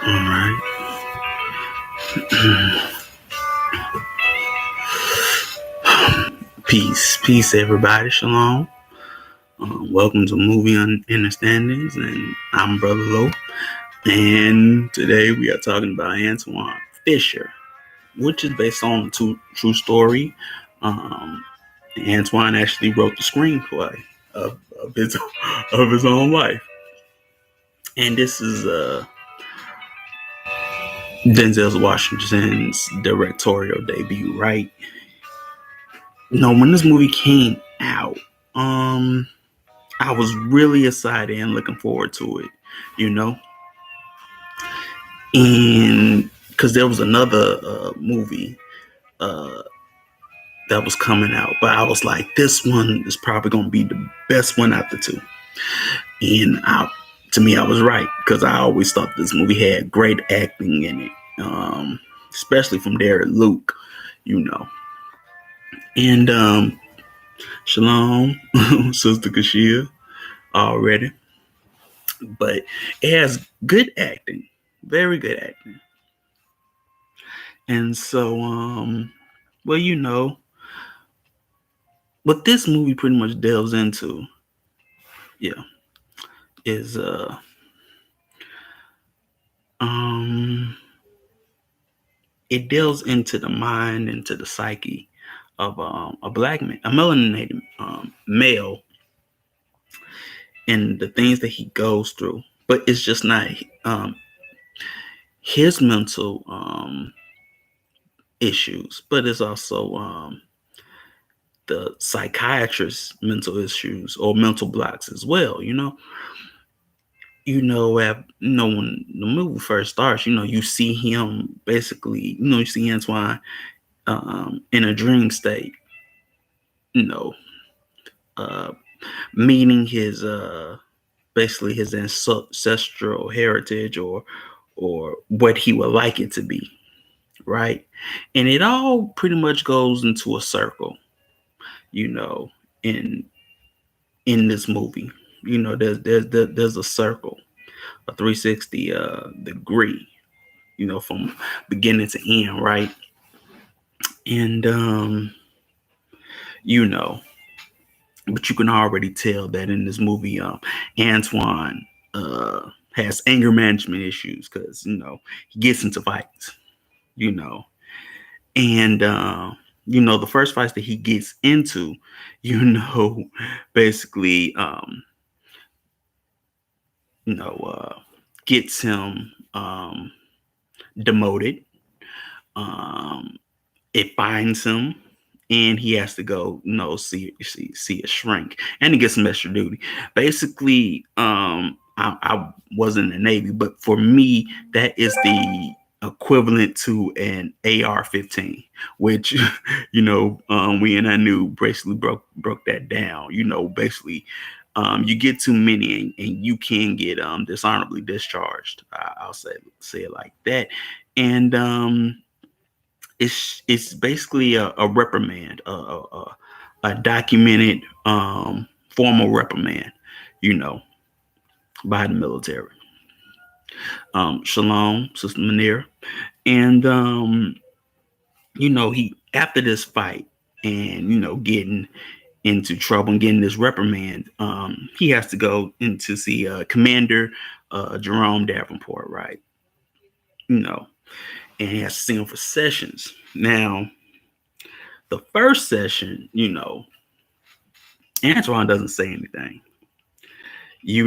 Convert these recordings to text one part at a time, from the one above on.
All right. Peace, everybody. Shalom. Welcome to Movie on Innerstandings, and I'm Brother Lowe. And today we are talking about Antwone Fisher, which is based on a true story. Um, Antwone actually wrote the screenplay of his own life, and this is Denzel Washington's directorial debut, right? When this movie came out, I was really excited and looking forward to it, you know, and because there was another movie uh, that was coming out, but I was like, this one is probably going to be the best one out the two, and to me, I was right because I always thought this movie had great acting in it, especially from Derek Luke, you know, and Shalom, Sister Kashia, already. But it has good acting, very good acting. And so, well, what this movie pretty much delves into, yeah, is um, it delves into the mind, into the psyche of a black man, a melanated male, and the things that he goes through. But it's just not his mental issues, but it's also the psychiatrist's mental issues or mental blocks as well. When the movie first starts, you see him basically, you see Antwone in a dream state, you know, uh, meeting his basically his ancestral heritage or what he would like it to be, right? And it all pretty much goes into a circle, you know, in in this movie. There's a circle, a 360 degree, from beginning to end, right? And you know, but you can already tell that in this movie, Antwone has anger management issues because he gets into fights, you know, and the first fights that he gets into, basically, gets him demoted. Um, it finds him, and he has to go, see a shrink, and he gets some extra duty. Basically, I wasn't in the Navy, but for me, that is the equivalent to an AR-15, which we and I knew basically broke that down. Basically, you get too many, and you can get dishonorably discharged. I'll say it like that, and it's basically a reprimand, a documented formal reprimand, you know, by the military. Shalom, Sister Manir, and he after this fight and getting into trouble and getting this reprimand, he has to go in to see Commander Jerome Davenport, right? And he has to see him for sessions. Now, the first session, Antwone doesn't say anything. He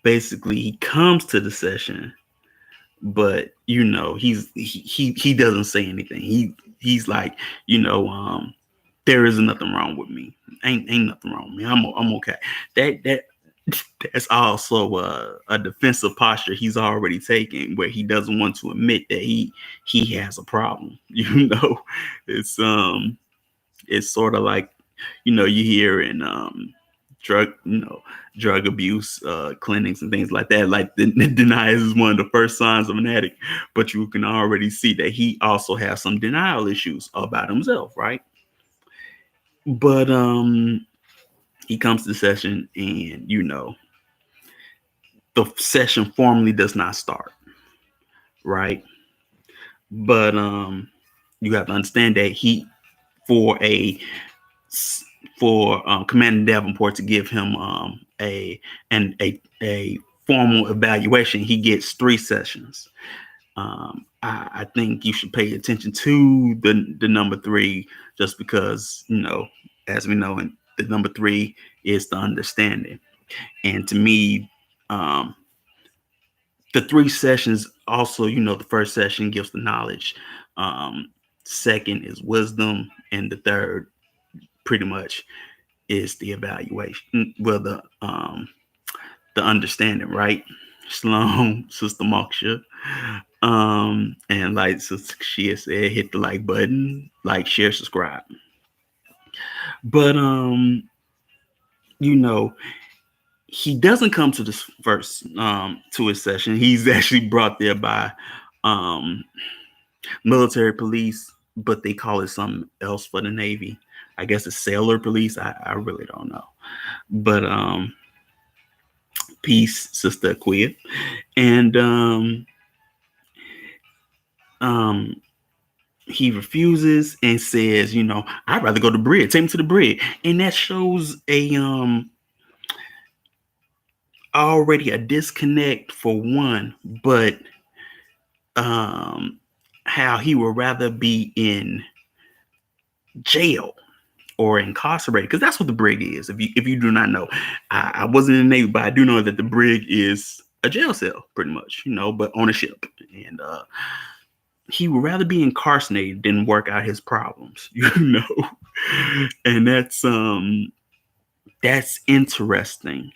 basically he comes to the session, but he doesn't say anything. He's like, there is nothing wrong with me. Ain't nothing wrong with me. I'm okay. That's also a defensive posture he's already taken, where he doesn't want to admit that he has a problem. It's sort of like you hear in drug abuse clinics and things like that. Like denial is one of the first signs of an addict, but you can already see that he also has some denial issues about himself, right? But He comes to the session, and the session formally does not start, right? But you have to understand that he for a for Commander Davenport to give him a formal evaluation, he gets 3 sessions. I think you should pay attention to the number 3, just because, as we know, and the number 3 is the understanding. And to me, the 3 sessions also, the first session gives the knowledge, second is wisdom, and the third pretty much is the evaluation. Well, the understanding, right? Shalom, Sister Moksha. And like Sister Shia said, hit the like button, like, share, subscribe. But you know, he doesn't come to this first to his session. He's actually brought there by military police, but they call it something else for the Navy. I guess it's sailor police. I really don't know. But peace, Sister Aquia. And he refuses and says, I'd rather go to the bridge. Take him to the bridge. And that shows already a disconnect for one, but how he would rather be in jail or incarcerated, because that's what the brig is. If you do not know, I wasn't in the Navy, but I do know that the brig is a jail cell, pretty much, but on a ship. And he would rather be incarcerated than work out his problems, and that's interesting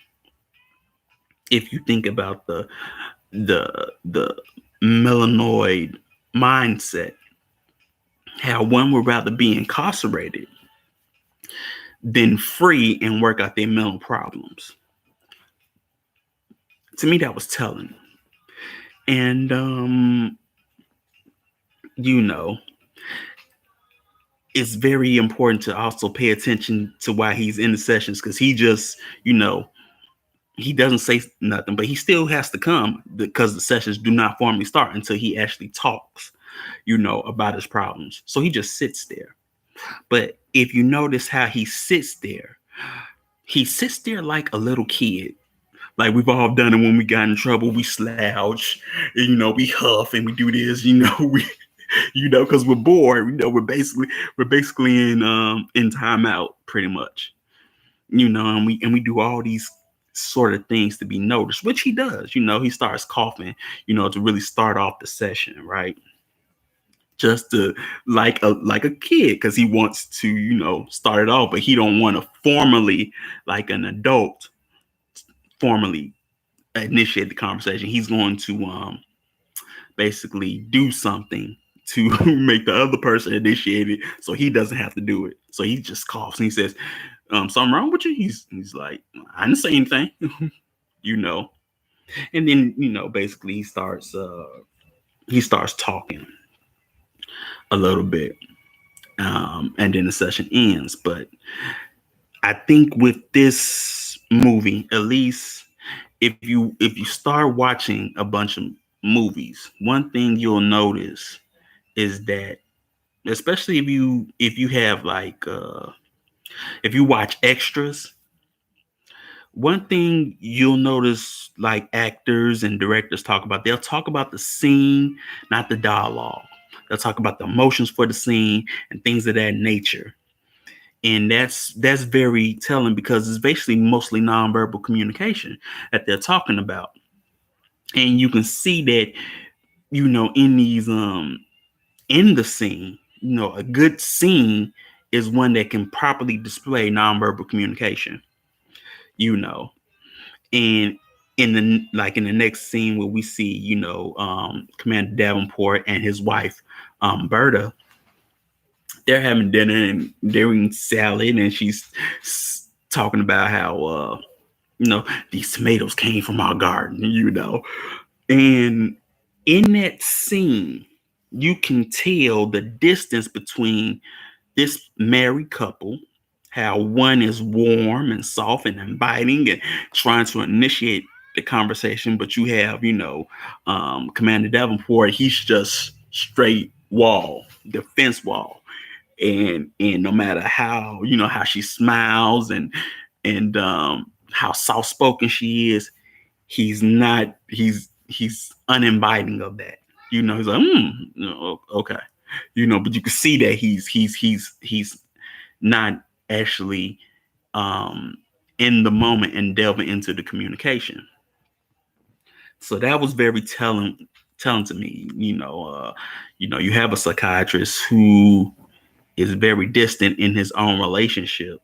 if you think about the melanoid mindset, how one would rather be incarcerated than free and work out their mental problems. To me, that was telling. And it's very important to also pay attention to why he's in the sessions, because he just, he doesn't say nothing, but he still has to come, because the sessions do not formally start until he actually talks, about his problems. So he just sits there. But if you notice how he sits there like a little kid. Like we've all done it when we got in trouble. We slouch, and, we huff, and we do this, because we're bored. We're basically in timeout, pretty much. And we do all these sort of things to be noticed, which he does. He starts coughing, to really start off the session, right? Just to like a kid, because he wants to, start it off, but he don't want to formally, like an adult, formally initiate the conversation. He's going to basically do something to make the other person initiate it, so he doesn't have to do it. So he just coughs and he says, something wrong with you? He's like, I didn't say anything. And then, basically he starts talking a little bit. And then the session ends. But I think with this movie, at least if you start watching a bunch of movies, one thing you'll notice is that, especially if you have like if you watch extras, one thing you'll notice, like actors and directors they'll talk about the scene, not the dialogue. They'll talk about the emotions for the scene and things of that nature. And that's very telling, because it's basically mostly nonverbal communication that they're talking about. And you can see that, in these in the scene, a good scene is one that can properly display nonverbal communication. And in the next scene where we see, Commander Davenport and his wife, Berta, they're having dinner and they're eating salad, and she's talking about how these tomatoes came from our garden, and in that scene you can tell the distance between this married couple, how one is warm and soft and inviting and trying to initiate the conversation, but you have, Commander Davenport. He's just straight wall, defense wall, and no matter how, how she smiles and how soft spoken she is, he's not. He's uninviting of that. He's like, okay, but you can see that he's not actually um, in the moment and delving into the communication. So that was very telling to me. You have a psychiatrist who is very distant in his own relationship,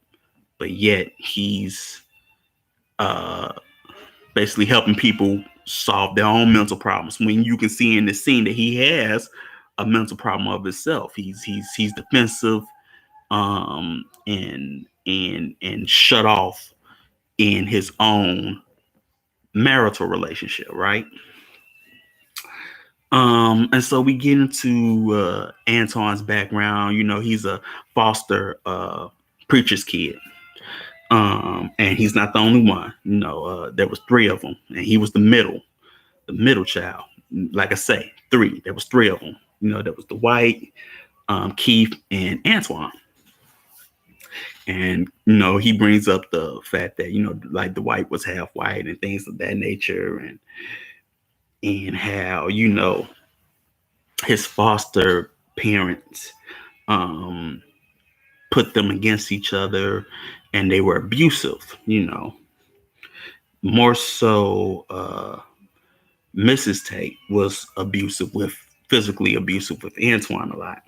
but yet he's uh, basically helping people solve their own mental problems. When you can see in the scene that he has a mental problem of himself, he's defensive, and shut off in his own marital relationship, right? And so we get into Antwone's background. He's a foster preacher's kid. And he's not the only one. There was three of them, and he was the middle child. Like I say, three. There was three of them. There was the White, Keith, and Antwone. And he brings up the fact that like the White was half white and things of that nature, and how his foster parents put them against each other, and they were abusive. More so, Mrs. Tate was physically abusive with Antwone a lot.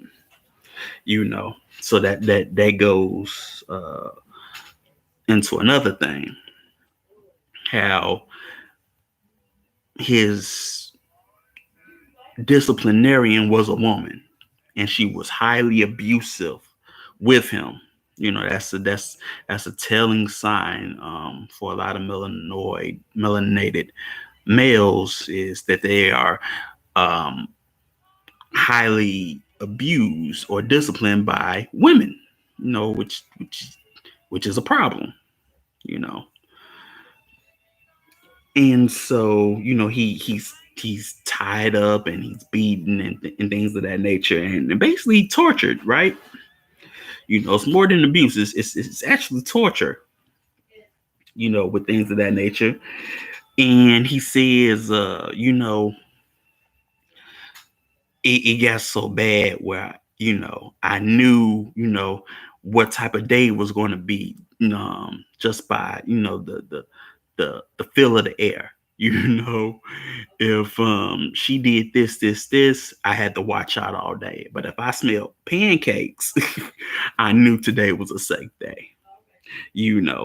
So that goes into another thing, how his disciplinarian was a woman, and she was highly abusive with him. That's a telling sign for a lot of melanated males, is that they are um, highly abused or disciplined by women. Which is a problem. You know, and so he's tied up and he's beaten and things of that nature, and basically tortured, right? It's more than abuse. It's actually torture, with things of that nature. And he says, it got so bad where, I knew, what type of day it was going to be, just by, the feel of the air. If she did this, I had to watch out all day. But if I smelled pancakes, I knew today was a safe day. And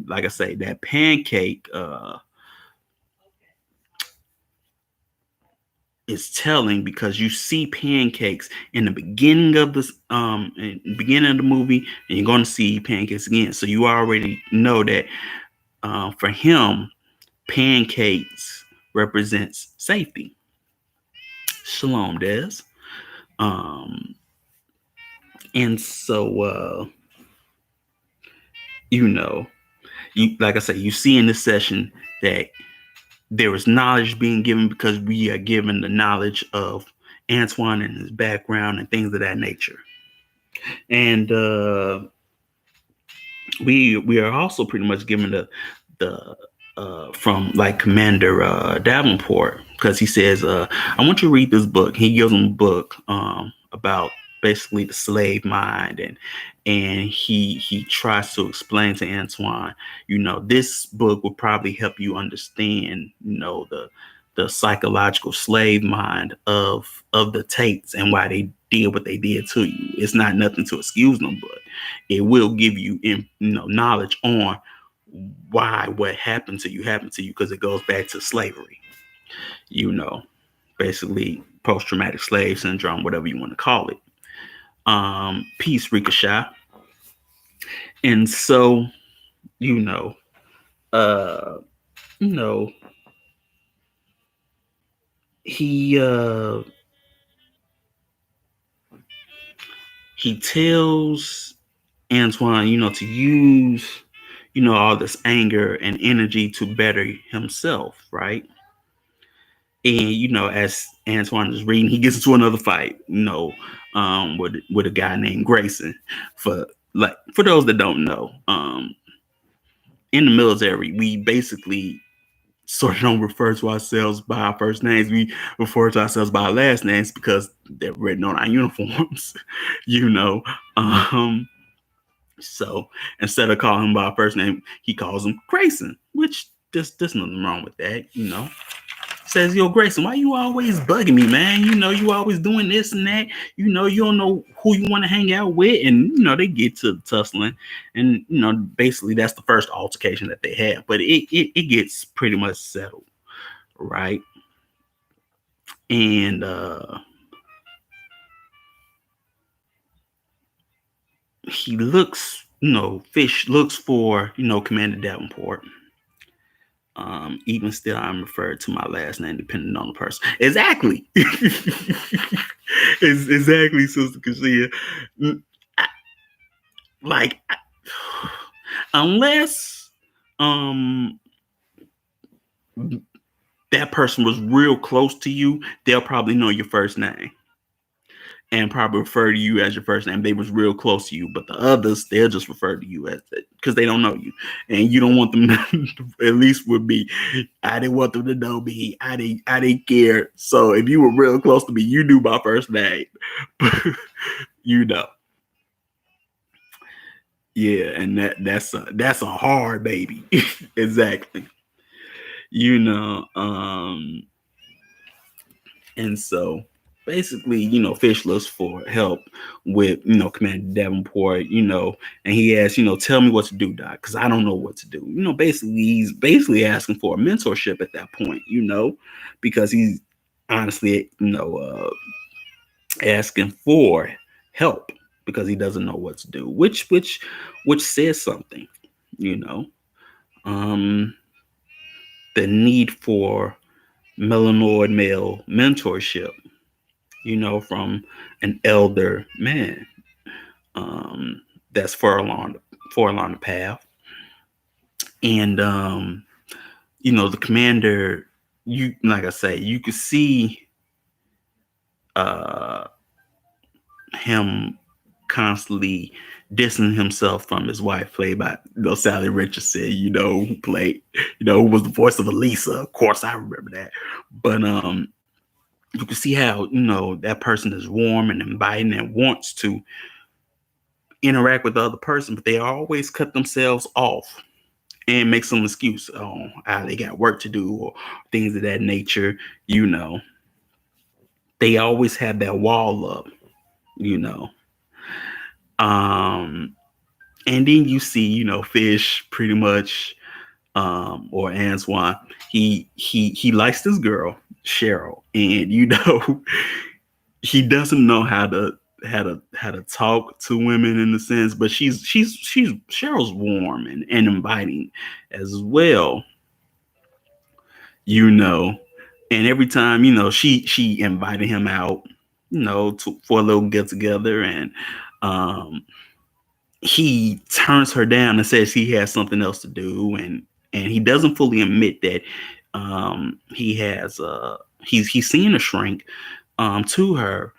like I say, that pancake is telling, because you see pancakes in the beginning of the movie, and you're going to see pancakes again. So you already know that for him, pancakes represents safety. Shalom, Des. Um, and so you know, like I say, you see in this session that there is knowledge being given, because we are given the knowledge of Antwone and his background and things of that nature. And we are also pretty much given the from like Commander Davenport, because he says, I want you to read this book. He gives him a book about basically the slave mind, and he tries to explain to Antwone, this book will probably help you understand, the psychological slave mind of the Tates and why they did what they did to you. It's not nothing to excuse them, but it will give you knowledge on why what happened to you, because it goes back to slavery. Basically post-traumatic slave syndrome, whatever you want to call it. Peace, Ricochet. And so, you know, uh, you know, he he tells Antwone, to use, all this anger and energy to better himself, right? And as Antwone is reading, he gets into another fight, with a guy named Grayson. For those that don't know, in the military, we basically sort of don't refer to ourselves by our first names. We refer to ourselves by our last names because they're written on our uniforms, you know. Um, so instead of calling him by our first name, he calls him Grayson, which there's nothing wrong with that. Says, yo, Grayson, why you always bugging me, man? You always doing this and that. You don't know who you want to hang out with. And, they get to tussling. And, basically that's the first altercation that they have. But it gets pretty much settled, right? And he looks, Fish looks for, Commander Davenport. Even still, I'm referred to my last name depending on the person. Exactly. Exactly, Sister Kashia. I- Like, unless um that person was real close to you, they'll probably know your first name and probably refer to you as your first name. They was real close to you, but the others, they'll just refer to you as it because they don't know you, and you don't want them to, at least with me. I didn't want them to know me. I didn't care. So if you were real close to me, you knew my first name. you know. Yeah, and that's a hard baby. Exactly. You know, and so basically, Fish looks for help with, Commander Davenport, and he asks, tell me what to do, Doc, because I don't know what to do. Basically, he's basically asking for a mentorship at that point, because he's honestly, asking for help because he doesn't know what to do, which says something, you know. Um, the need for melanoid male mentorship, from an elder man, um, that's far along the path. And the commander, you like I say, you could see uh him constantly dissing himself from his wife, played by Sally Richardson, who played, who was the voice of Elisa. Of course, I remember that. But you can see how that person is warm and inviting and wants to interact with the other person, but they always cut themselves off and make some excuse. Oh, they got work to do or things of that nature. You know, they always have that wall up. You know, um, and then you see, Fish pretty much, or Antwone. He likes this girl Cheryl, and he doesn't know how to talk to women in a sense, but she's Cheryl's warm and inviting as well, you know. And every time, she invited him out, for a little get together, and um he turns her down and says he has something else to do, and he doesn't fully admit that he has he's seeing a shrink to her,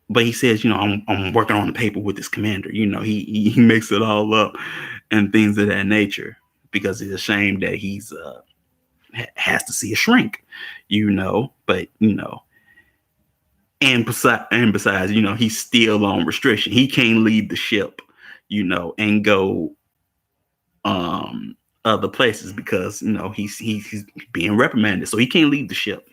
but he says, I'm working on the paper with this commander. He makes it all up and things of that nature because he's ashamed that he's has to see a shrink, but and besides, he's still on restriction. He can't leave the ship, and go other places because he's being reprimanded, so he can't leave the ship.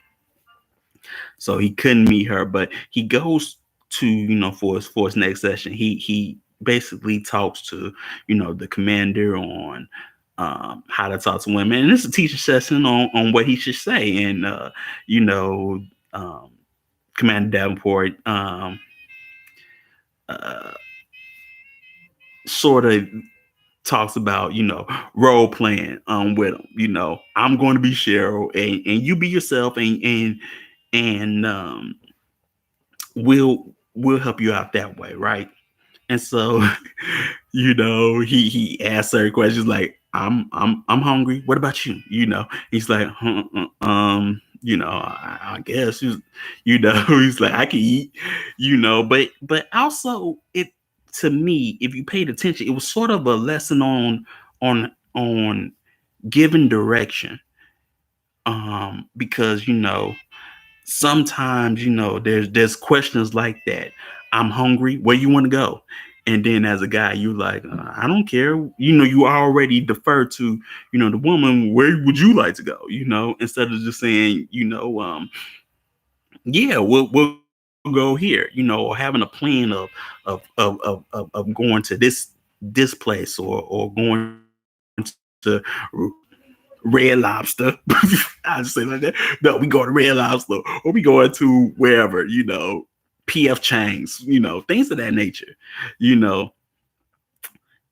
So he couldn't meet her, but he goes to, for his next session. He basically talks to, the commander on how to talk to women, and it's a teacher session on what he should say. And you know, um, Commander Davenport uh, sort of talks about, role playing with him. I'm going to be Cheryl, and you be yourself, and we'll help you out that way, right? And so, he asked certain questions like, I'm hungry. What about you? He's like, I guess he's like, I can eat, but also it to me, if you paid attention, it was sort of a lesson on giving direction. Because sometimes there's questions like that. I'm hungry. Where you want to go? And then as a guy, you like, I don't care. You already defer to the woman. Where would you like to go? Instead of just saying, yeah, we'll go here. Or having a plan of going to this place, or going to Red Lobster. I just say like that. No, we go to Red Lobster, or we going to wherever, PF Chang's, things of that nature. You know,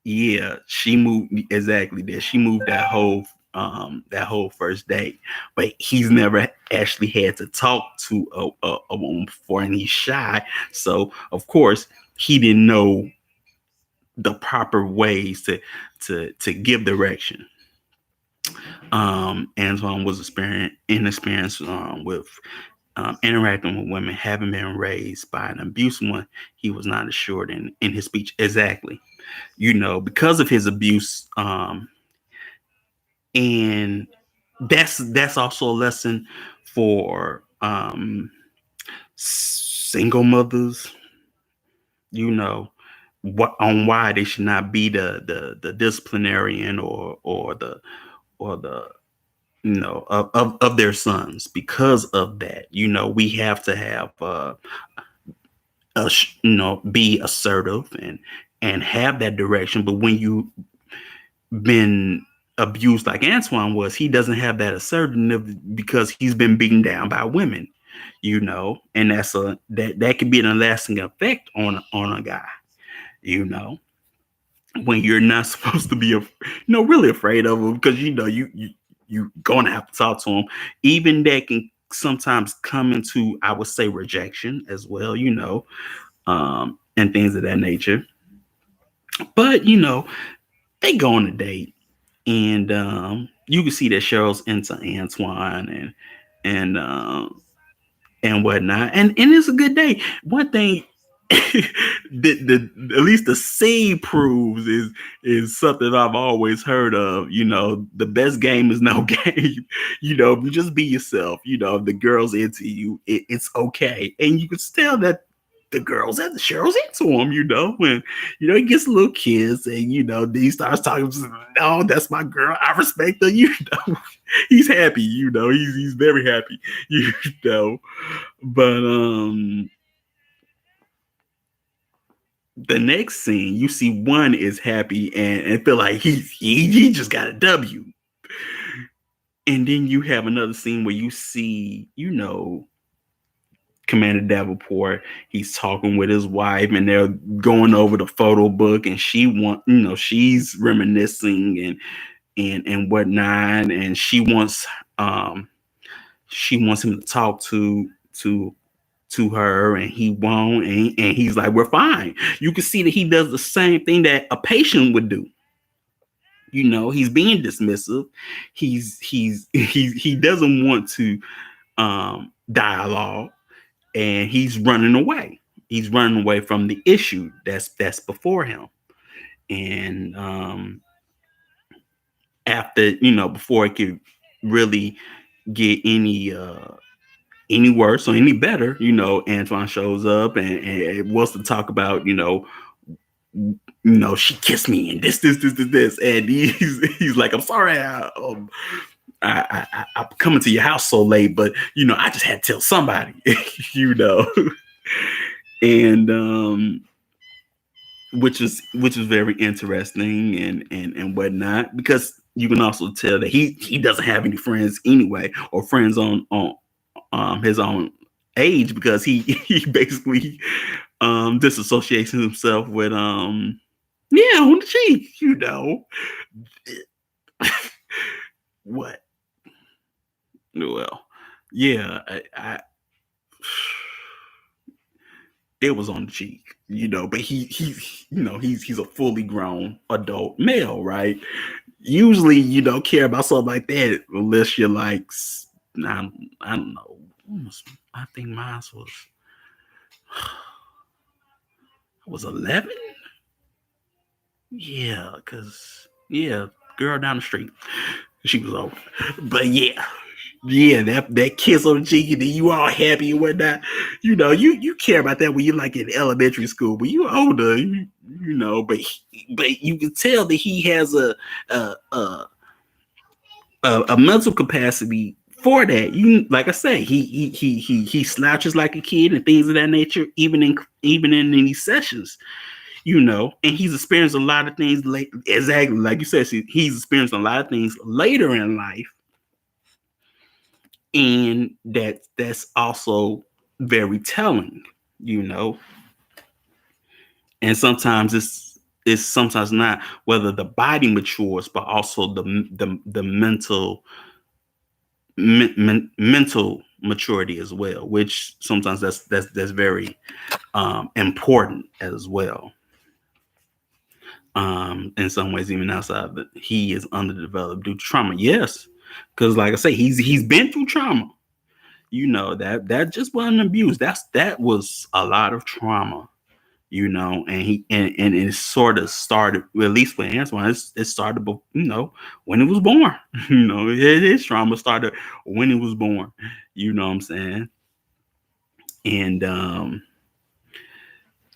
yeah, she moved exactly there. She moved that whole first date, but he's never actually had to talk to a woman before, and he's shy. So of course he didn't know the proper ways to give direction. Antwone was inexperienced with interacting with women, having been raised by an abusive one. He was not assured in his speech. Exactly. Because of his abuse. And that's also a lesson for single mothers, you know, why they should not be the disciplinarian, or the of their sons. Because of that, we have to have be assertive and have that direction. But when you been abused like Antwone was, he doesn't have that assertiveness because he's been beaten down by women, and that could be an lasting effect on a guy, you know, when you're not supposed to be, really afraid of him, because you gonna have to talk to him. Even that can sometimes come into, I would say, rejection as well, and things of that nature. But they go on a date, and you can see that Cheryl's into Antwone and whatnot, and it's a good day. One thing, at least the scene proves is something I've always heard of. The best game is no game. If you just be yourself. If the girl's into you, it's okay, and you can tell that the girls at the Cheryl's into him. When he gets a little kiss, and then he starts talking. No, that's my girl. I respect her. He's happy. He's very happy. You know, but the next scene, you see one is happy and feel like he just got a W. And then you have another scene where you see, Commander Davenport. He's talking with his wife, and they're going over the photo book, and she's reminiscing and whatnot, and she wants him to talk to her, and he won't, and he's like, we're fine. You can see that he does the same thing that a patient would do. He's being dismissive. He doesn't want to dialogue, and he's running away. He's running away from the issue that's before him. And after, before it could really get any worse or any better, Antwone shows up, and wants to talk about, she kissed me, and this, and he's like, I'm sorry, I'm coming to your house so late, but I just had to tell somebody, you know, and which is very interesting and whatnot, because you can also tell that he doesn't have any friends anyway, or friends on his own age, because he basically disassociates himself with yeah, on the cheek, what. Well, yeah, I it was on the cheek, but he's a fully grown adult male, right? Usually you don't care about something like that unless you're like, I, I don't know. I think mine was 11. Yeah, cause yeah, girl down the street, she was old, but yeah, that kiss on the cheek, and then you all happy and whatnot. You care about that when you're like in elementary school, but you older, but you can tell that he has a a, a mental capacity for that. Like I say, he slouches like a kid and things of that nature, even in these sessions. And he's experienced a lot of things late, exactly like you said. He's experienced a lot of things later in life, and that's also very telling, you know. And sometimes it's sometimes not whether the body matures, but also the mental maturity as well, which sometimes that's very important as well. In some ways, even outside of it, he is underdeveloped due to trauma. Yes, because like I say, he's been through trauma. That just wasn't abuse. That was a lot of trauma. And it sort of started, well, at least for Antwone, it started, when he was born. His trauma started when he was born. You know what I'm saying? And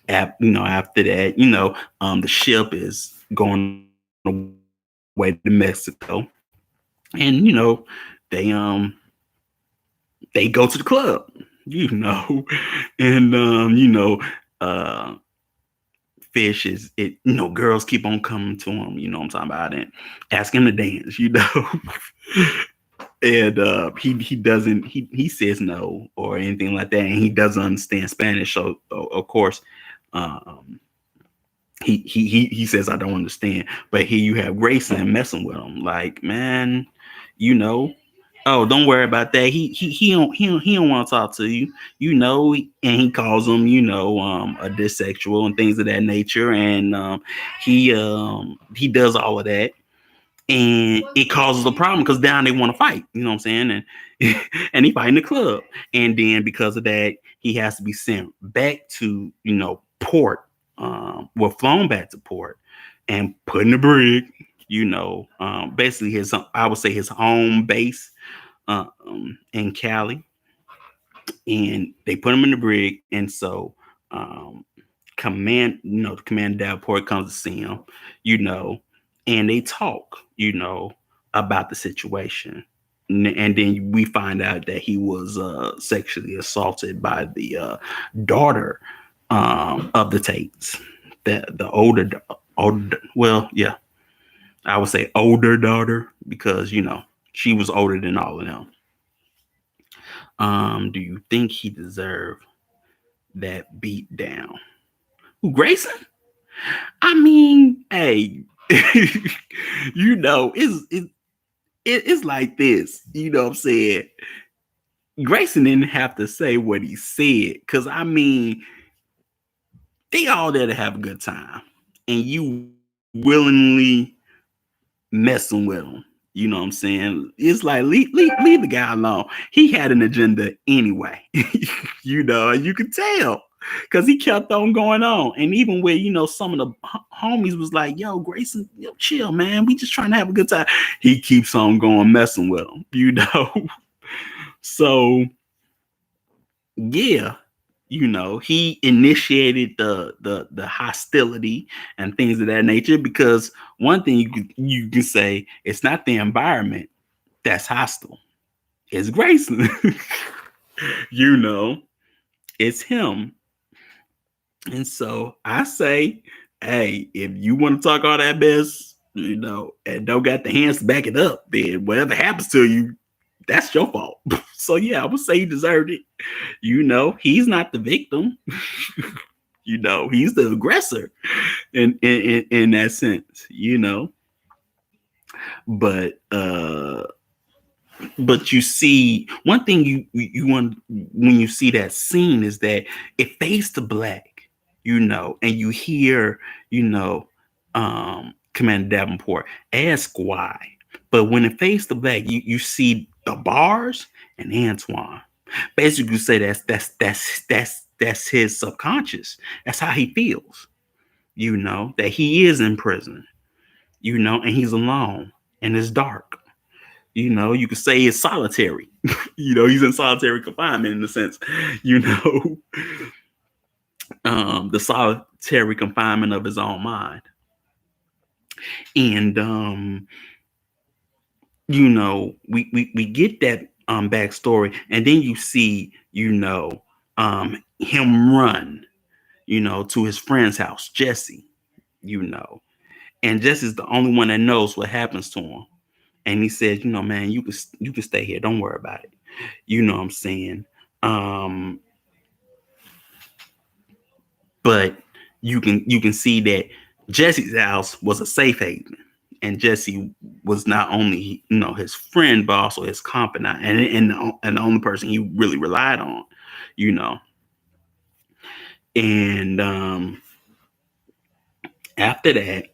after that, the ship is going away to Mexico, and they they go to the club, and uh Fish is it, girls keep on coming to him, I'm talking about it, ask him to dance, and he doesn't, he says no or anything like that, and he doesn't understand Spanish, so of course um he says I don't understand. But here you have Grayson messing with him, like, man, you know oh, don't worry about that. He don't want to talk to you, and he calls him, a dissexual and things of that nature, and he does all of that, and it causes a problem because now they want to fight. You know what I'm saying? And and he fight in the club, and then because of that, he has to be sent back to port. Flown back to port and put in the brig. Basically I would say his home base in Cali, and they put him in the brig, and so the commander Davenport comes to see him, and they talk, about the situation. And then we find out that he was sexually assaulted by the daughter of the Tates, the older, well, yeah, I would say older daughter, because she was older than all of them. Do you think he deserved that beat down? Who, Grayson? I mean, hey, it's like this. You know what I'm saying? Grayson didn't have to say what he said, because I mean, they all there to have a good time, and you willingly messing with him. You know what I'm saying? It's like, leave the guy alone. He had an agenda anyway. And you could tell because he kept on going on. And even where, some of the homies was like, yo, Grayson, chill, man. We just trying to have a good time. He keeps on going, messing with him. So, yeah, he initiated the hostility and things of that nature, because one thing you can say, it's not the environment that's hostile, it's Grayson. you know it's him. And so I say, hey, if you want to talk all that mess, and don't got the hands to back it up, then whatever happens to you, that's your fault. So yeah, I would say he deserved it. He's not the victim. He's the aggressor in that sense. But But you see, one thing you want when you see that scene is that it fades to black, and you hear, Commander Davenport ask why. But when it fades to black, you see the bars and Antwone. Basically, you say that's his subconscious. That's how he feels. That he is in prison. And he's alone and it's dark. You could say it's solitary. He's in solitary confinement in a sense. You know, the solitary confinement of his own mind. And we get that backstory, and then you see, him run, to his friend's house, Jesse, you know, and Jesse's the only one that knows what happens to him. And he says, man, you can stay here. Don't worry about it. You know what I'm saying? Um, but you can see that Jesse's house was a safe haven, and Jesse was not only his friend but also his confidant, and the only person he really relied on, you know. And after that,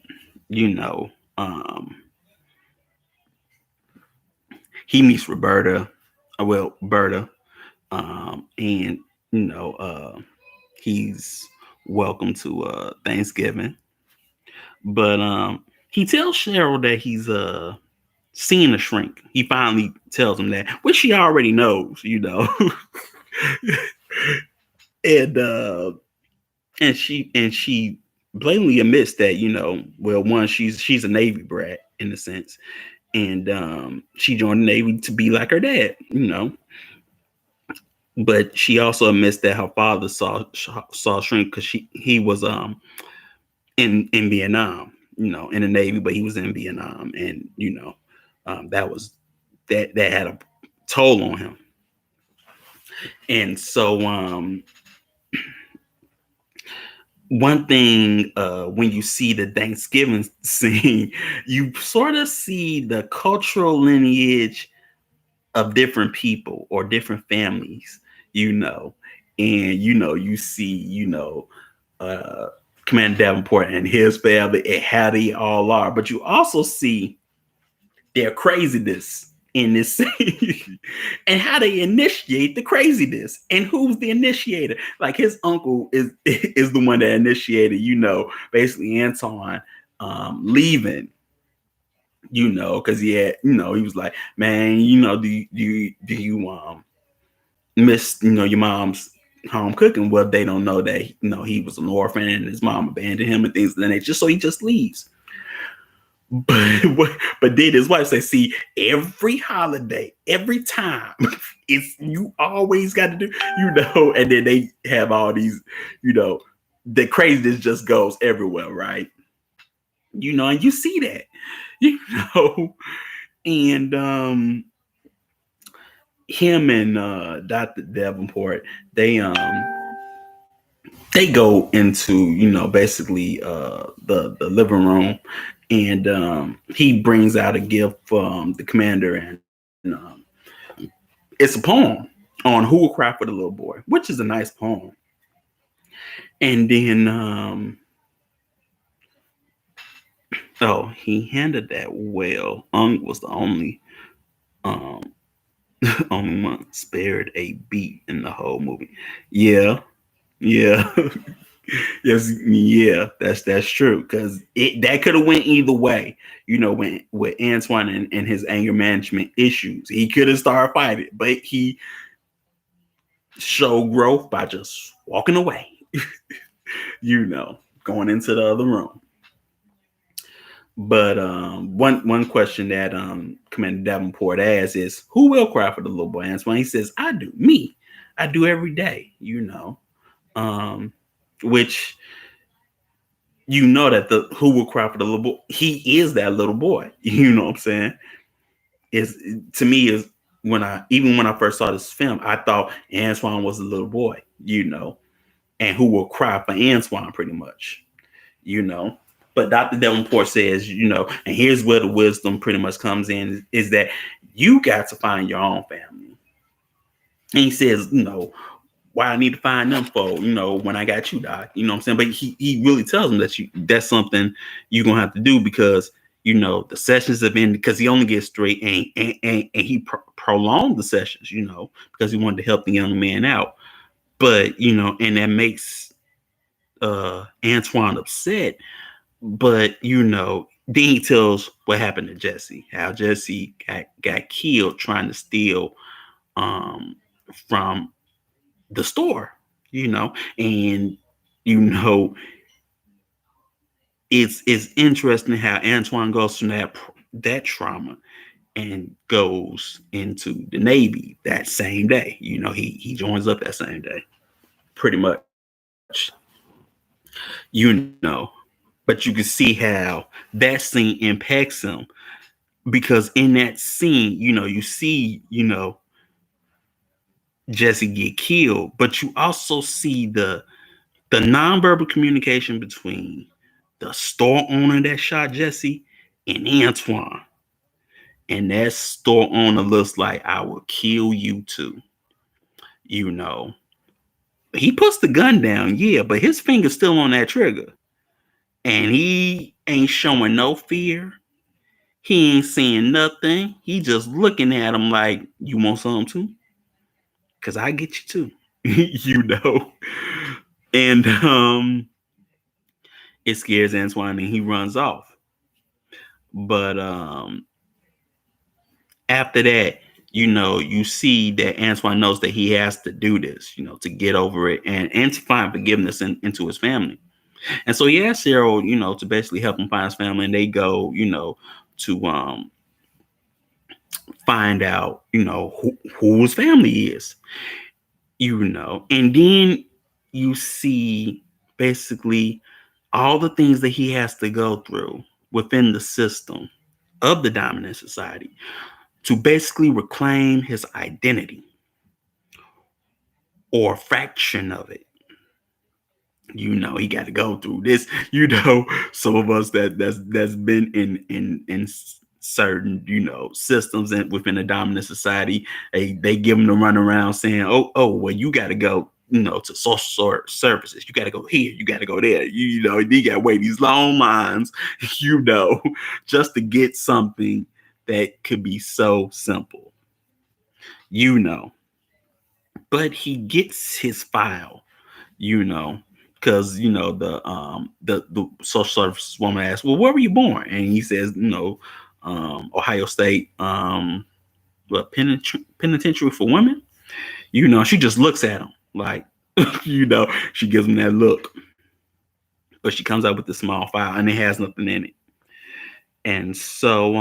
you know, um, he meets Roberta, Berta, and you know, he's welcome to Thanksgiving. But he tells Cheryl that he's seeing a shrink. He finally tells him that, which she already knows. and she blatantly admits that, well, one, she's a Navy brat in a sense, and she joined the Navy to be like her dad. But she also admits that her father saw shrink because he was in Vietnam, in the Navy, but he was in Vietnam, and that had a toll on him. And so one thing, when you see the Thanksgiving scene, you sort of see the cultural lineage of different people or different families, and you see, uh Commander Davenport and his family and how they all are, but you also see their craziness in this scene and how they initiate the craziness and who's the initiator. Like his uncle is the one that initiated, basically Antwone leaving, because he had, he was like, man, do you miss, your mom's home cooking? Well, they don't know that, he was an orphan and his mom abandoned him and things of that nature. So he just leaves. But then his wife says, see, every holiday, every time, it's you always got to do, and then they have all these, the craziness just goes everywhere, right? And you see that, you know, and him and Dr. Davenport, they go into, basically the living room, and he brings out a gift from the commander, and it's a poem on who will cry for the little boy, which is a nice poem. And then he handled that well. Was the um only one spared a beat in the whole movie. Yeah, yeah. Yes, yeah, that's true, because that could have went either way. When with Antwone and his anger management issues, he could have started fighting, but he showed growth by just walking away. Going into the other room. But one question that Commander Davenport asks is, who will cry for the little boy? Antwone, he says, I do. Me, I do every day. Which, that the who will cry for the little boy, he is that little boy. You know what I'm saying? Is to me is when I first saw this film, I thought Antwone was a little boy, and who will cry for Antwone pretty much, But Dr. Davenport says, and here's where the wisdom pretty much comes in, is that you got to find your own family. And he says, why I need to find them for, when I got you, Doc. You know what I'm saying? But he really tells them that's something you're gonna have to do because the sessions have been because he only gets straight and he prolonged the sessions, because he wanted to help the young man out. But and that makes Antwone upset. But then he tells what happened to Jesse, how Jesse got killed trying to steal from the store, and you know it's interesting how Antwone goes from that trauma and goes into the Navy that same day. He joins up that same day, pretty much. you know but you can see how that scene impacts him, because in that scene, you see, Jesse get killed, but you also see the nonverbal communication between the store owner that shot Jesse and Antwone. And that store owner looks like, I will kill you too. You know. He puts the gun down, yeah, but his finger's still on that trigger. And he ain't showing no fear. He ain't saying nothing. He just looking at him like, you want some too? Cause I get you too. And it scares Antwone and he runs off. But after that, you see that Antwone knows that he has to do this, to get over it and to find forgiveness into his family. And so he asks Cheryl, to basically help him find his family, and they go, to find out, who his family is, and then you see basically all the things that he has to go through within the system of the dominant society to basically reclaim his identity or a fraction of it. He got to go through this. Some of us that's been in certain systems and within a dominant society, they give them the run around saying, oh, well, you got to go to social services. You got to go here. You got to go there. You got to wait these long lines. Just to get something that could be so simple. But he gets his file. Because the social services woman asks, well, where were you born? And he says, Ohio State, penitentiary for women. She just looks at him like, she gives him that look, but she comes out with the small file and it has nothing in it. And so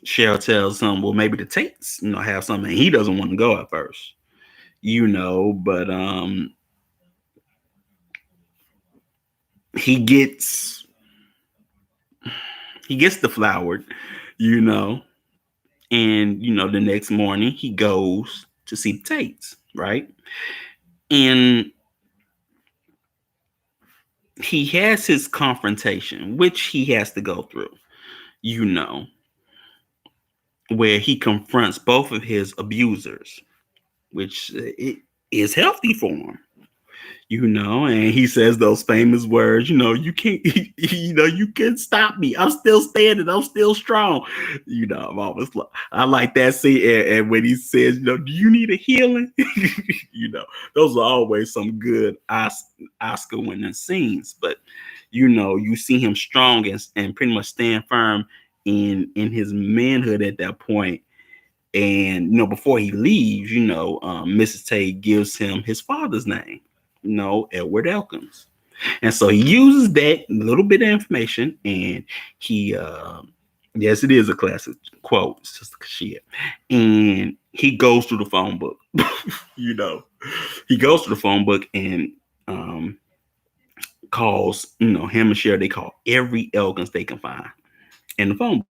Cheryl tells him, well, maybe the Tates, have something. And he doesn't want to go at first, but he gets deflowered, and the next morning he goes to see the Tates, right? And he has his confrontation, which he has to go through, where he confronts both of his abusers, which it is healthy for him. And he says those famous words, you can't, you can't stop me. I'm still standing. I'm still strong. I'm always, I like that scene. And when he says, do you need a healing? Those are always some good Oscar winning scenes. But, you see him strong and pretty much stand firm in his manhood at that point. And, before he leaves, Mrs. Tate gives him his father's name. Edward Elkins. And so he uses that little bit of information and he, yes, it is a classic quote, it's just shit. And he goes through the phone book, he goes through the phone book and calls, him and Cheryl, they call every Elkins they can find in the phone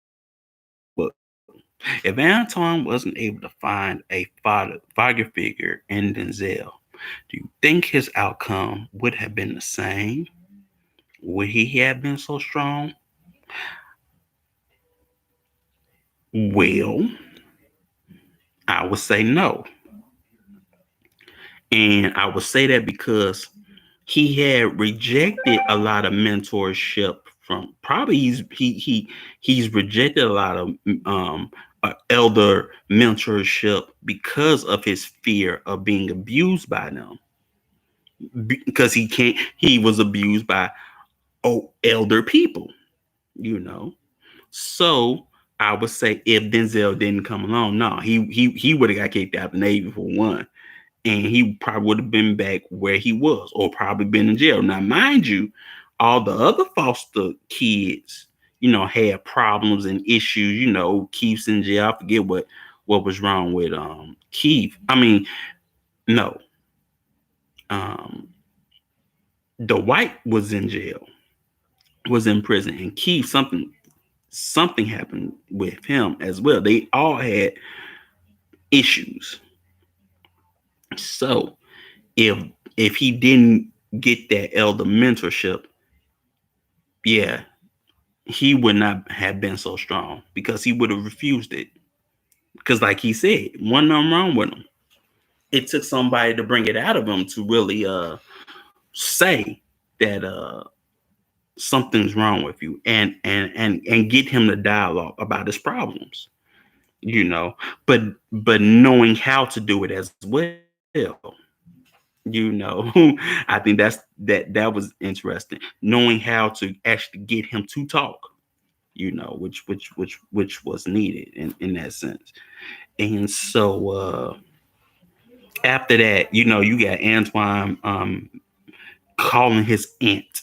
book. If Antwone wasn't able to find a father figure in Denzel, do you think his outcome would have been the same Would he have been so strong? Well, I would say no. And I would say that because he had rejected a lot of mentorship from probably he's rejected a lot of elder mentorship because of his fear of being abused by them, because he was abused by elder people, you know. So I would say if Denzel didn't come along, no, he would have got kicked out of the Navy for one, and he probably would have been back where he was, or probably been in jail. Now, mind you, all the other foster kids, had problems and issues. Keith's in jail. I forget what was wrong with Keith. I mean, no, um, Dwight was in jail, was in prison, and Keith something happened with him as well. They all had issues. So if if he didn't get that elder mentorship, yeah, he would not have been so strong because he would have refused it. Because, like he said, wasn't nothing wrong with him. It took somebody to bring it out of him to really say that something's wrong with you, and get him to dialogue about his problems. You know, but knowing how to do it as well. I think that was interesting. Knowing how to actually get him to talk, which was needed in that sense. And so after that, you got Antwone calling his aunt,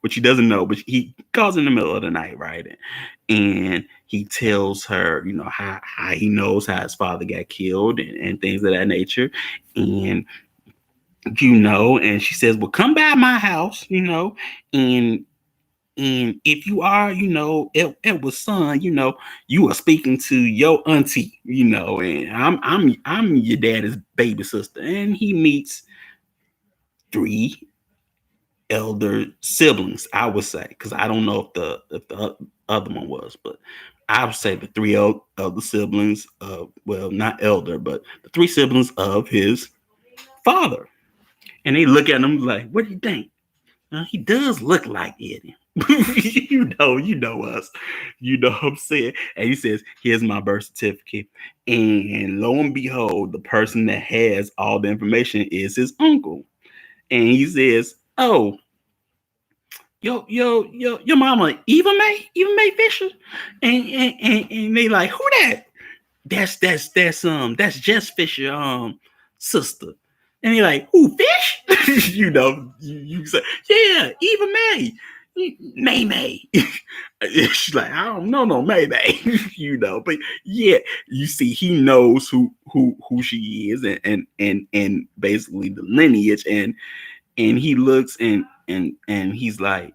which he doesn't know, but he calls in the middle of the night, right? And he tells her, how he knows how his father got killed, and things of that nature. And and she says, well, come by my house, and if you are, Edward's son, you are speaking to your auntie, and I'm your daddy's baby sister. And he meets three elder siblings, I would say, because I don't know if the other one was, but I would say the three elder siblings of, well, not elder, but the three siblings of his father. And they look at him like, what do you think? He does look like Eddie. you know us. You know what I'm saying? And he says, here's my birth certificate. And lo and behold, the person that has all the information is his uncle. And he says, oh, your mama, Eva Mae Fisher. And they like, who that? That's Jess Fisher sister. And you're like, who, Fish? You say, yeah, Eva Mae. May. She's like, I don't know, no May. But yeah, you see, he knows who she is, and basically the lineage, and he looks and he's like,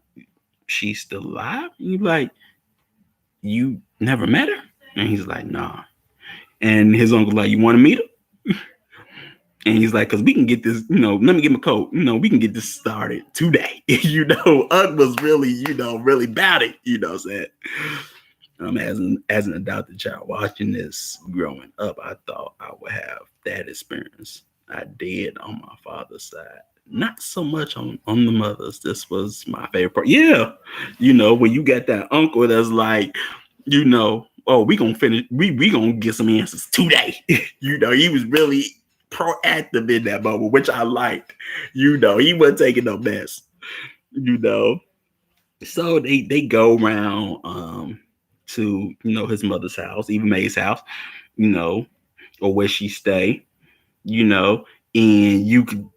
she's still alive? And you're like, you never met her? And he's like, nah. And his uncle like, you want to meet her? And he's like, because we can get this, let me get my coat. We can get this started today. Ugg was really, really about it, saying. As an adopted child watching this growing up, I thought I would have that experience. I did on my father's side. Not so much on the mother's. This was my favorite part. Yeah. When you got that uncle that's like, oh, we gonna finish, we gonna get some answers today. He was really proactive in that moment, which I liked. He wasn't taking no mess. So they go around to his mother's house, Eva Mae's house, or where she stay, and you could,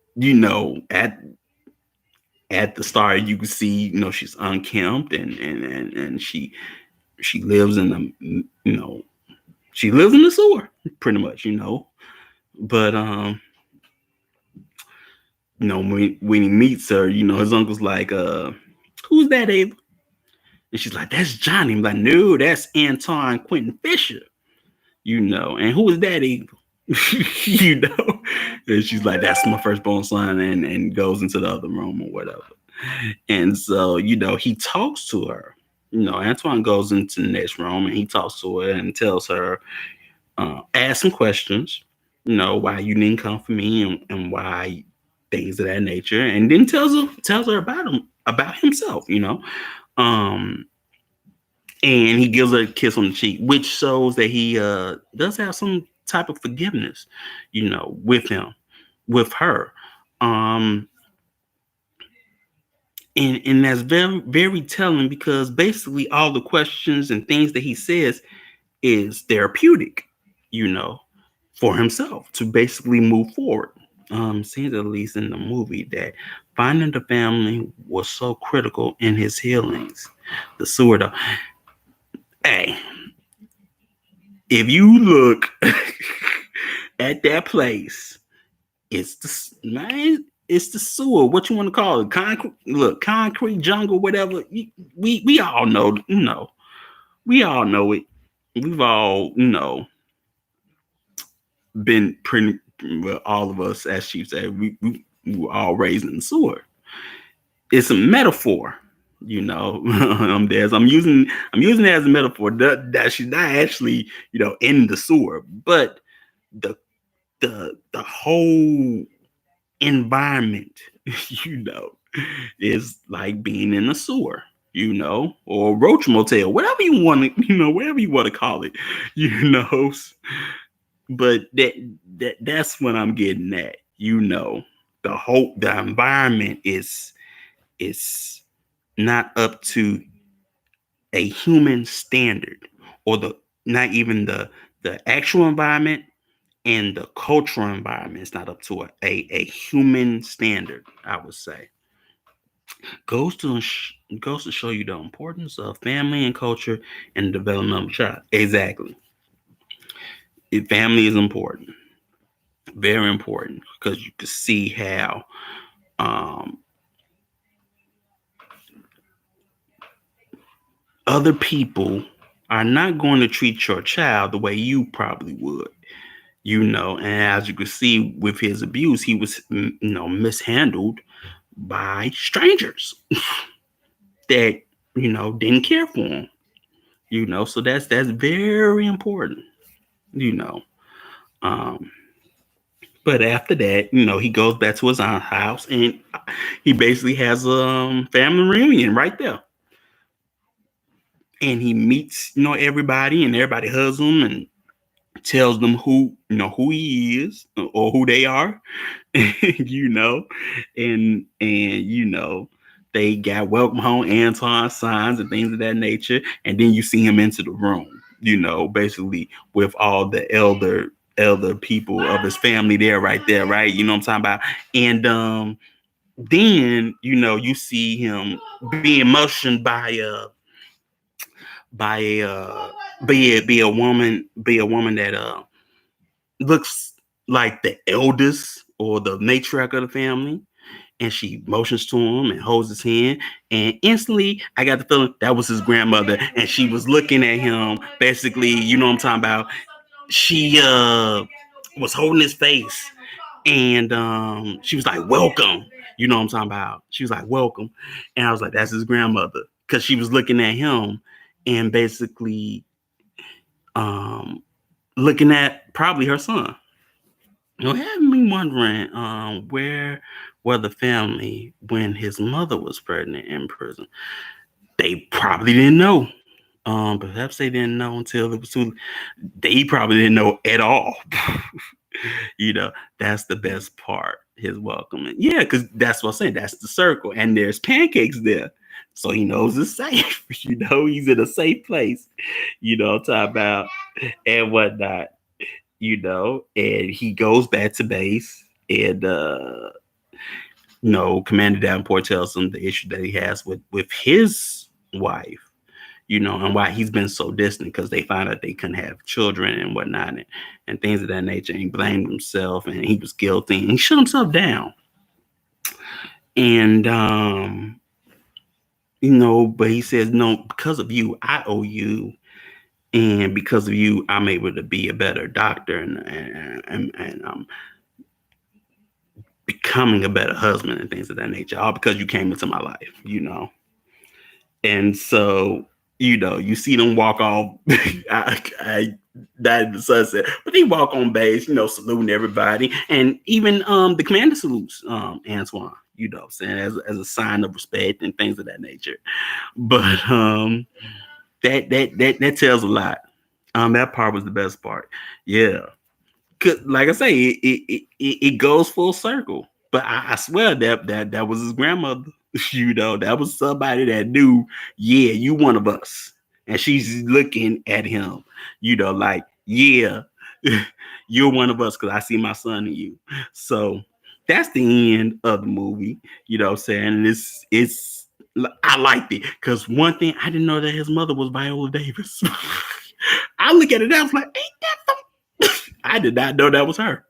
at the start you can see, she's unkempt, and she lives in the, she lives in the sewer pretty much, but when he meets her, his uncle's like, who's that, Ava? And she's like, that's Johnny. I'm like, no, that's Antwone Quentin Fisher, and who is that, Ava? And she's like, that's my firstborn son, and goes into the other room or whatever. And so, he talks to her. Antwone goes into the next room and he talks to her and tells her, ask some questions, why you didn't come for me and why things of that nature, and then tells her about himself, um, and he gives her a kiss on the cheek, which shows that he does have some type of forgiveness, with him, with her, um, and that's very very telling because basically all the questions and things that he says is therapeutic, you know, for himself to basically move forward. Seems at least in the movie that finding the family was so critical in his healings. The sewer, though. Hey, if you look at that place, it's the man. It's the sewer. What you want to call it? Concrete jungle, whatever. We all know. We all know it. We've all been pretty well, all of us, as she said, we were all raised in the sewer. It's a metaphor, I'm using it as a metaphor that she's not actually, in the sewer, but the the whole environment, you know, is like being in a sewer, or roach motel, whatever you want to, whatever you want to call it, you know. But that's what I'm getting at. The environment is not up to a human standard, or the not even the actual environment, and the cultural environment is not up to a human standard, I would say. Goes to show you the importance of family and culture and the development of a child. Exactly. Family is important, very important, because you can see how um, other people are not going to treat your child the way you probably would, and as you can see with his abuse, he was, mishandled by strangers that, didn't care for him, so that's very important, you know. Um, but after that, he goes back to his aunt's house and he basically has a family reunion right there. And he meets, everybody, and everybody hugs him and tells them who he is or who they are, you know, and they got welcome home Antwone signs and things of that nature, and then you see him into the room, basically with all the elder people of his family there, right there, right, you know what I'm talking about, and then you see him being motioned by be a woman that looks like the eldest or the matriarch of the family, and she motions to him and holds his hand, and instantly I got the feeling that was his grandmother, and she was looking at him basically, you know what I'm talking about. She was holding his face, and she was like, welcome, you know what I'm talking about. She was like, welcome, and I was like, that's his grandmother, because she was looking at him and basically um looking at probably her son. It had me wondering, where were the family when his mother was pregnant in prison? They probably didn't know. Perhaps they didn't know until it was too. They probably didn't know at all. you know, that's the best part. His welcoming, yeah, because that's what I'm saying. That's the circle, and there's pancakes there, so he knows it's safe. He's in a safe place. I'm talking about, and whatnot, and he goes back to base, and Commander Davenport tells him the issue that he has with his wife, and why he's been so distant, because they found out they couldn't have children and whatnot, and things of that nature, and he blamed himself, and he was guilty, and he shut himself down, and but he says, no, because of you I owe you, and because of you I'm able to be a better doctor, and becoming a better husband and things of that nature, all because you came into my life. And so, you see them walk off. I died in the sunset, but they walk on base, saluting everybody, and even the commander salutes Antwone. Saying as a sign of respect and things of that nature. But that tells a lot. That part was the best part. Yeah, like I say, it goes full circle. But I swear that was his grandmother. That was somebody that knew, yeah, you one of us. And she's looking at him, like, yeah, you're one of us because I see my son in you. So that's the end of the movie, what I'm saying? And it's I liked it because one thing I didn't know that his mother was Viola Davis. I look at it, I was like, ain't that I did not know that was her.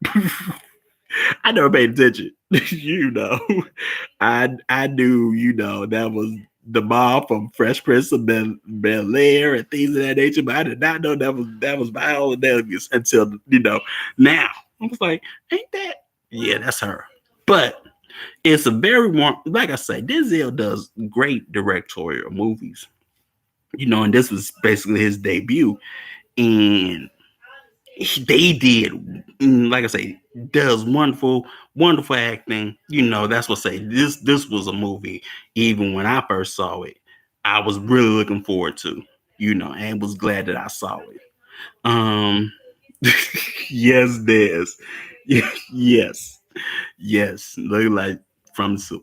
I never paid attention. I knew, that was the mom from Fresh Prince of Bel Air and things of that nature, but I did not know that was Viola Davis until now. I was like, ain't that? Yeah, that's her. But it's a very warm, like I say, Denzel does great directorial movies, and this was basically his debut. And they did, like I say, does wonderful acting. That's what I say. This was a movie. Even when I first saw it, I was really looking forward to. And was glad that I saw it. Um, yes, Des. Yes, yes. Look like from the sewer,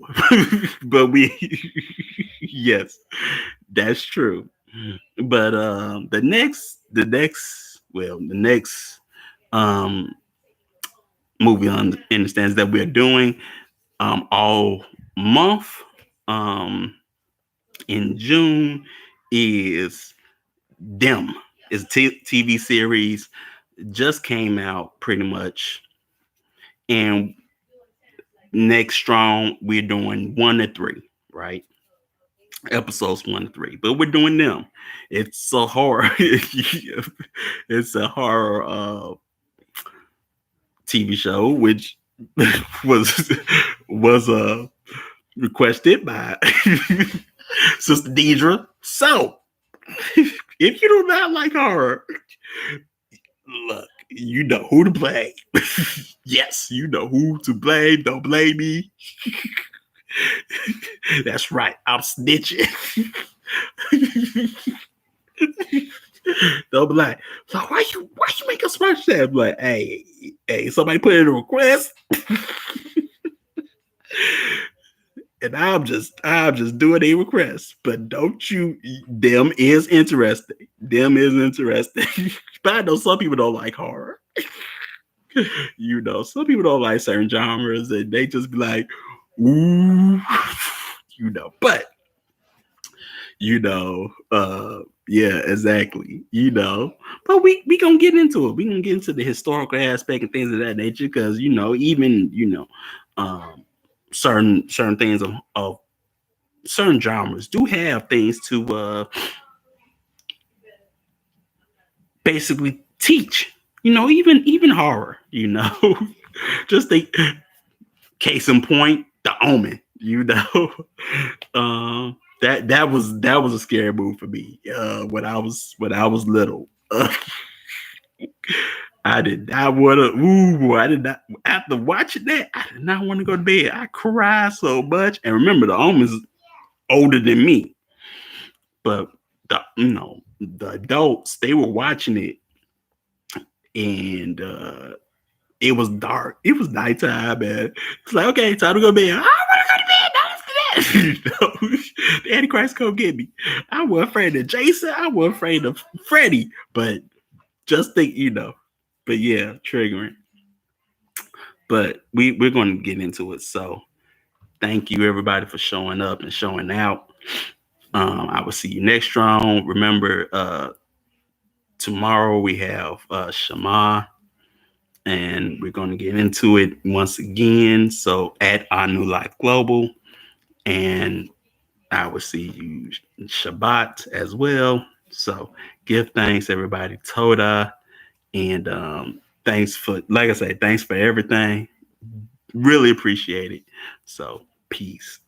but yes, that's true. But the next um movie on understands that we're doing all month in June is Them. It's a TV series, just came out pretty much. And next strong, we're doing 1 to 3, right? Episodes 1 to 3, but we're doing Them. It's a horror. It's a horror TV show, which was requested by Sister Deidre. So, if you do not like horror, look, you know who to blame. Yes, you know who to blame. Don't blame me. That's right. I'm snitching. Don't be like, so why you make us watch that? I'm like, hey, somebody put in a request. And I'm just doing a request. But don't you, Them is interesting. But I know some people don't like horror. Some people don't like certain genres, and they just be like, ooh, but yeah, exactly. But we gonna get into it. We gonna get into the historical aspect and things of that nature, because even certain things of certain genres do have things to basically teach. Even horror. Just the case in point, The Omen. That was a scary movie for me. When I was little. I did not want to. Ooh, boy, I did not. After watching that, I did not want to go to bed. I cried so much. And remember, The Omen's older than me, but the adults, they were watching it, and it was dark. It was nighttime, man. It's like, okay, time to go to bed. I want to go to bed. The Antichrist come get me. I wasn't afraid of Jason. I wasn't afraid of Freddy. But just think, But yeah, triggering. But we're going to get into it. So thank you, everybody, for showing up and showing out. I will see you next strong. Remember, tomorrow we have Shema, and we're going to get into it once again. So at Our New Life Global, and I will see you Shabbat as well. So give thanks, everybody. Toda. And thanks for, like I say, thanks for everything. Really appreciate it. So peace.